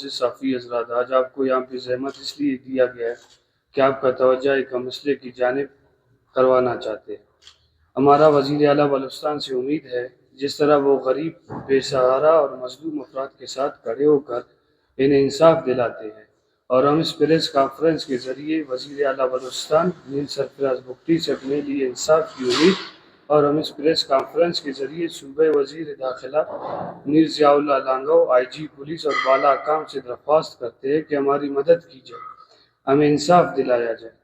سے صافی حضرات، آج آپ کو یہاں پہ زحمت اس لیے دیا گیا ہے کہ آپ کا توجہ ایک مسئلے کی جانب کروانا چاہتے ہیں۔ ہمارا وزیر اعلیٰ بلوچستان سے امید ہے جس طرح وہ غریب، بے سہارا اور مظلوم افراد کے ساتھ کھڑے ہو کر انہیں انصاف دلاتے ہیں، اور ہم اس پریس کانفرنس کے ذریعے وزیر اعلیٰ بلوچستان میر سرفراز بگٹی سے اپنے لیے انصاف کی امید، اور ہم اس پریس کانفرنس کے ذریعے صوبہ وزیر داخلہ میر ضیاء اللہ لانگو، آئی جی پولیس اور بالا حکام سے درخواست کرتے ہیں کہ ہماری مدد کی جائے، ہمیں انصاف دلایا جائے۔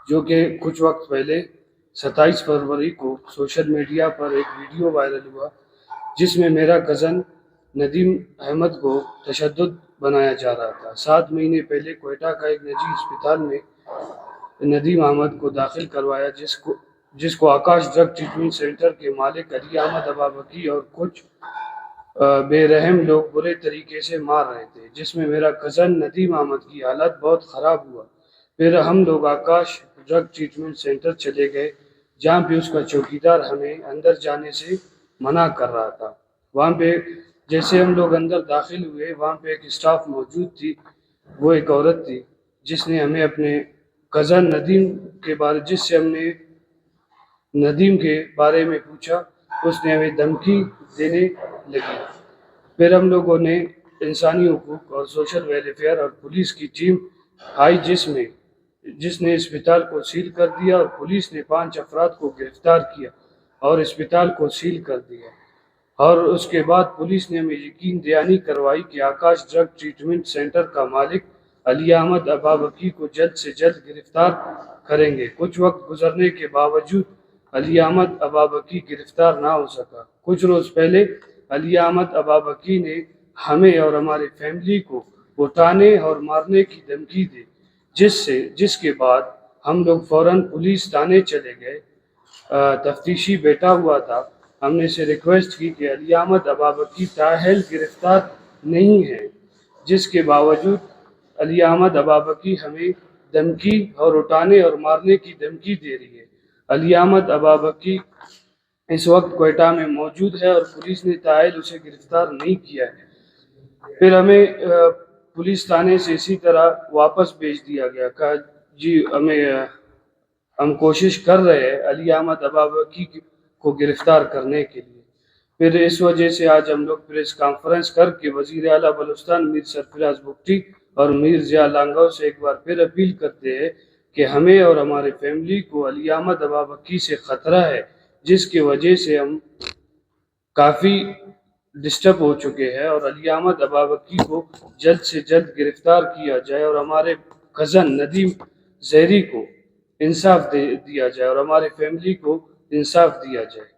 جو کہ کچھ وقت پہلے 27 فروری کو سوشل میڈیا پر ایک ویڈیو وائرل ہوا جس میں میرا کزن ندیم احمد کو تشدد بنایا جا رہا تھا۔ 7 مہینے پہلے کوئٹہ کا ایک نجی اسپتال میں ندیم احمد کو داخل کروایا جس کو آکاش ڈرگ ٹریٹمنٹ سینٹر کے مالک علی احمد ابابکی اور کچھ بے رحم لوگ برے طریقے سے مار رہے تھے، جس میں میرا کزن ندیم احمد کی حالت بہت خراب ہوا۔ پھر ہم لوگ آکاش ڈرگ ٹریٹمنٹ سینٹر چلے گئے جہاں پہ اس کا چوکیدار ہمیں اندر جانے سے منع کر رہا تھا۔ وہاں پہ جیسے ہم لوگ اندر داخل ہوئے، وہاں پہ ایک اسٹاف موجود تھی، وہ ایک عورت تھی جس نے ہمیں اپنے کزن ندیم کے بارے ندیم کے بارے میں پوچھا، اس نے ہمیں دھمکی دینے لگی۔ پھر ہم لوگوں نے انسانی حقوق اور سوشل ویلفیئر اور پولیس کی ٹیم آئی جس نے اسپتال کو سیل کر دیا، اور پولیس نے 5 افراد کو گرفتار کیا اور اسپتال کو سیل کر دیا۔ اور اس کے بعد پولیس نے ہمیں یقین دہانی کروائی کہ آکاش ڈرگ ٹریٹمنٹ سینٹر کا مالک علی احمد ابابکی کو جلد سے جلد گرفتار کریں گے۔ کچھ وقت گزرنے کے باوجود علی احمد ابابکی گرفتار نہ ہو سکا۔ کچھ روز پہلے علی احمد ابابکی نے ہمیں اور ہماری فیملی کو اٹھانے اور مارنے کی دھمکی دی، جس کے بعد ہم لوگ فوراً پولیس تھانے چلے گئے۔ تفتیشی بیٹھا ہوا تھا، ہم نے اسے ریکویسٹ کی کہ علی احمد ابابکی تاحال گرفتار نہیں ہے، جس کے باوجود علی احمد ابابکی ہمیں دھمکی اور اٹھانے اور مارنے کی دھمکی دے رہی ہے۔ علی احمد ابابکی اس وقت کوئٹہ میں موجود ہے اور پولیس نے تاحال اسے گرفتار نہیں کیا ہے۔ پھر ہمیں پولیس تھانے سے اسی طرح واپس بھیج دیا گیا، کہا جی ہم کوشش کر رہے ہیں علی احمد ابابکی کو گرفتار کرنے کے لیے۔ پھر اس وجہ سے آج ہم لوگ پریس کانفرنس کر کے وزیر اعلیٰ بلوچستان میر سرفراز بگٹی اور میر ضیاء لانگو سے ایک بار پھر اپیل کرتے ہیں کہ ہمیں اور ہمارے فیملی کو علی احمد ابابکی سے خطرہ ہے، جس کی وجہ سے ہم کافی ڈسٹرب ہو چکے ہیں، اور علی احمد ابابکی کو جلد سے جلد گرفتار کیا جائے اور ہمارے کزن ندیم زہری کو انصاف دیا جائے اور ہمارے فیملی کو انصاف دیا جائے۔